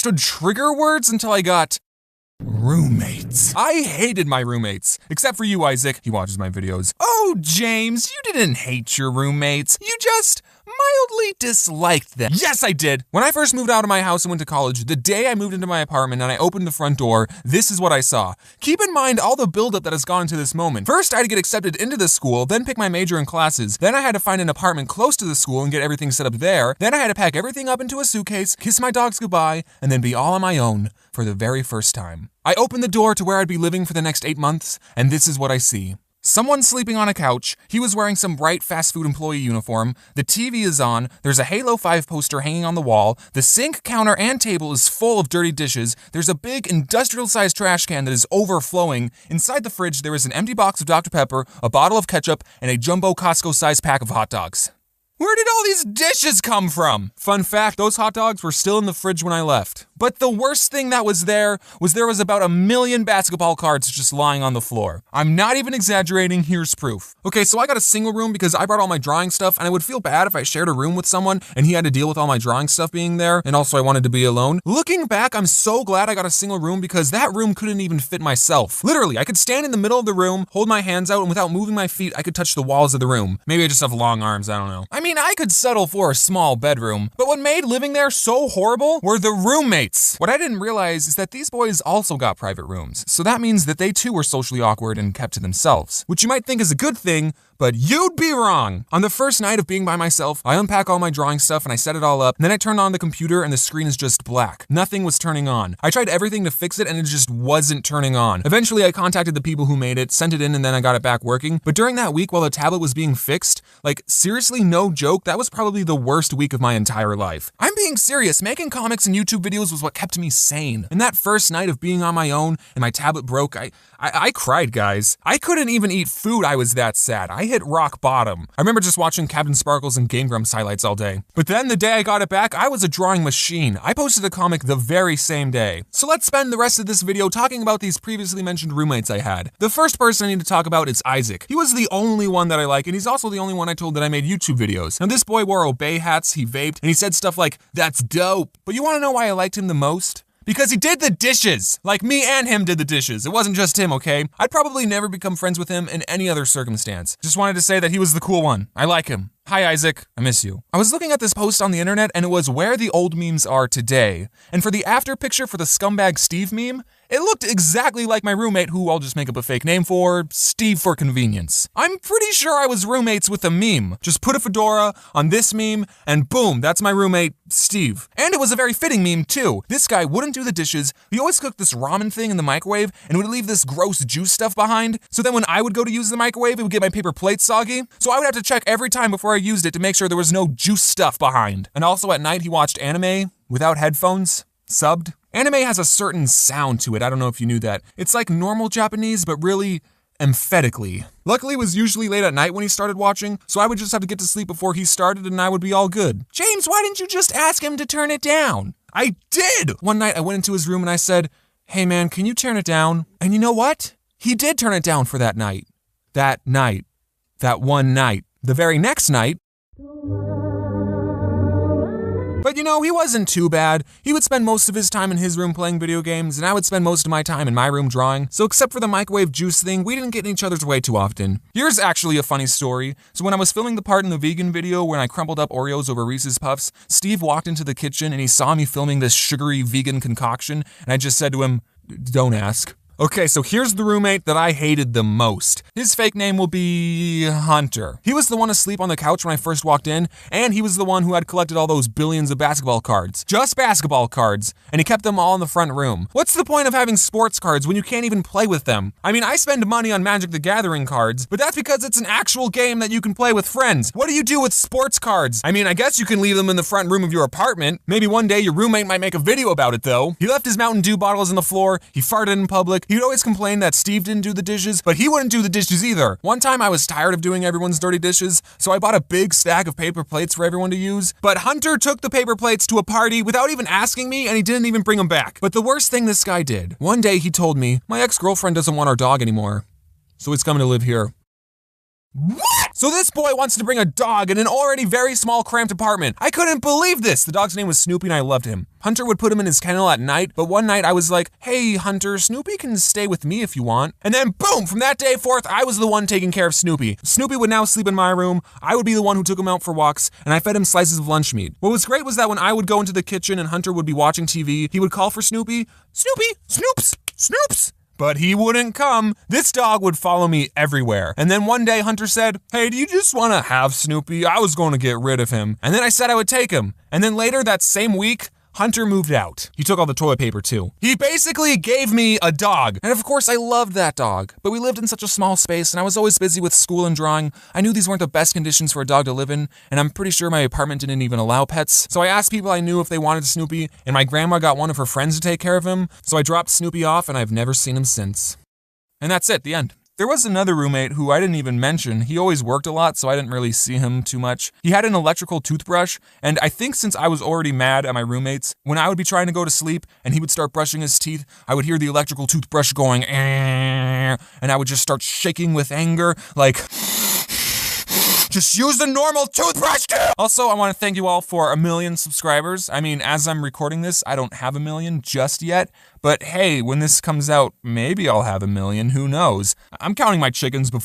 understood trigger words until I got roommates. I hated my roommates. Except for you, Isaac. He watches my videos. Oh, James, you didn't hate your roommates. You just mildly disliked them. Yes, I did. When I first moved out of my house and went to college, the day I moved into my apartment and I opened the front door, this is what I saw. Keep in mind all the buildup that has gone into this moment. First, I had to get accepted into the school, then pick my major and classes. Then I had to find an apartment close to the school and get everything set up there. Then I had to pack everything up into a suitcase, kiss my dogs goodbye, and then be all on my own for the very first time. I opened the door to where I'd be living for the next 8 months, and this is what I see. Someone sleeping on a couch. He was wearing some bright fast food employee uniform. The TV is on. There's a Halo 5 poster hanging on the wall. The sink, counter, and table is full of dirty dishes. There's a big industrial-sized trash can that is overflowing. Inside the fridge, there is an empty box of Dr. Pepper, a bottle of ketchup, and a jumbo Costco-sized pack of hot dogs. Where did all these dishes come from? Fun fact, those hot dogs were still in the fridge when I left. But the worst thing that was there was about 1 million basketball cards just lying on the floor. I'm not even exaggerating, here's proof. Okay, so I got a single room because I brought all my drawing stuff, and I would feel bad if I shared a room with someone and he had to deal with all my drawing stuff being there, and also I wanted to be alone. Looking back, I'm so glad I got a single room because that room couldn't even fit myself. Literally, I could stand in the middle of the room, hold my hands out, and without moving my feet, I could touch the walls of the room. Maybe I just have long arms, I don't know. I mean, I could settle for a small bedroom, but what made living there so horrible were the roommates. What I didn't realize is that these boys also got private rooms, so that means that they too were socially awkward and kept to themselves, which you might think is a good thing, but you'd be wrong. On the first night of being by myself, I unpack all my drawing stuff and I set it all up, and then I turn on the computer and the screen is just black. Nothing was turning on. I tried everything to fix it and it just wasn't turning on. Eventually I contacted the people who made it, sent it in, and then I got it back working. But during that week while the tablet was being fixed, like seriously, no joke, that was probably the worst week of my entire life. I'm being serious, making comics and YouTube videos was what kept me sane. And that first night of being on my own and my tablet broke, I cried, guys. I couldn't even eat food, I was that sad. I hit rock bottom. I remember just watching Captain Sparkles and Game Grumps highlights all day. But then the day I got it back, I was a drawing machine. I posted a comic the very same day. So let's spend the rest of this video talking about these previously mentioned roommates I had. The first person I need to talk about is Isaac. He was the only one that I like, and he's also the only one I told that I made YouTube videos. Now this boy wore obey hats, he vaped, and he said stuff like, "That's dope." But you wanna know why I liked him the most? Because he did the dishes! Like, me and him did the dishes. It wasn't just him, okay? I'd probably never become friends with him in any other circumstance. Just wanted to say that he was the cool one. I like him. Hi, Isaac. I miss you. I was looking at this post on the internet, and it was where the old memes are today. And for the after picture for the scumbag Steve meme, it looked exactly like my roommate, who I'll just make up a fake name for, Steve for convenience. I'm pretty sure I was roommates with a meme. Just put a fedora on this meme, and boom, that's my roommate, Steve. And it was a very fitting meme, too. This guy wouldn't do the dishes. He always cooked this ramen thing in the microwave, and would leave this gross juice stuff behind. So then when I would go to use the microwave, it would get my paper plate soggy. So I would have to check every time before I used it to make sure there was no juice stuff behind. And also at night, he watched anime without headphones, subbed. Anime has a certain sound to it, I don't know if you knew that. It's like normal Japanese, but really emphatically. Luckily, it was usually late at night when he started watching, so I would just have to get to sleep before he started and I would be all good. James, why didn't you just ask him to turn it down? I did! One night I went into his room and I said, "Hey man, can you turn it down?" And you know what? He did turn it down for that night. That night. That one night. The very next night, but you know, he wasn't too bad. He would spend most of his time in his room playing video games, and I would spend most of my time in my room drawing. So except for the microwave juice thing, we didn't get in each other's way too often. Here's actually a funny story. So when I was filming the part in the vegan video when I crumbled up Oreos over Reese's Puffs, Steve walked into the kitchen and he saw me filming this sugary vegan concoction, and I just said to him, "Don't ask." Okay, so here's the roommate that I hated the most. His fake name will be Hunter. He was the one asleep on the couch when I first walked in, and he was the one who had collected all those billions of basketball cards. Just basketball cards, and he kept them all in the front room. What's the point of having sports cards when you can't even play with them? I mean, I spend money on Magic the Gathering cards, but that's because it's an actual game that you can play with friends. What do you do with sports cards? I mean, I guess you can leave them in the front room of your apartment. Maybe one day your roommate might make a video about it though. He left his Mountain Dew bottles on the floor, he farted in public. He'd always complain that Steve didn't do the dishes, but he wouldn't do the dishes either. One time I was tired of doing everyone's dirty dishes, so I bought a big stack of paper plates for everyone to use. But Hunter took the paper plates to a party without even asking me, and he didn't even bring them back. But the worst thing this guy did, one day he told me, "My ex-girlfriend doesn't want our dog anymore, so he's coming to live here." What? So this boy wants to bring a dog in an already very small cramped apartment. I couldn't believe this. The dog's name was Snoopy and I loved him. Hunter would put him in his kennel at night, but one night I was like, hey Hunter, Snoopy can stay with me if you want. And then boom, from that day forth, I was the one taking care of Snoopy. Snoopy would now sleep in my room, I would be the one who took him out for walks, and I fed him slices of lunch meat. What was great was that when I would go into the kitchen and Hunter would be watching TV, he would call for Snoopy, Snoopy, Snoops, Snoops. But he wouldn't come. This dog would follow me everywhere. And then one day Hunter said, hey, do you just want to have Snoopy? I was going to get rid of him. And then I said I would take him. And then later that same week, Hunter moved out. He took all the toilet paper too. He basically gave me a dog. And of course I loved that dog, but we lived in such a small space and I was always busy with school and drawing. I knew these weren't the best conditions for a dog to live in, and I'm pretty sure my apartment didn't even allow pets. So I asked people I knew if they wanted Snoopy, and my grandma got one of her friends to take care of him. So I dropped Snoopy off and I've never seen him since. And that's it, the end. There was another roommate who I didn't even mention. He always worked a lot, so I didn't really see him too much. He had an electrical toothbrush, and I think since I was already mad at my roommates, when I would be trying to go to sleep and he would start brushing his teeth, I would hear the electrical toothbrush going, and I would just start shaking with anger, like, just use the normal toothbrush, dude! Also, I want to thank you all for 1 million subscribers. I mean, as I'm recording this, I don't have 1 million just yet. But hey, when this comes out, maybe I'll have 1 million, who knows? I'm counting my chickens before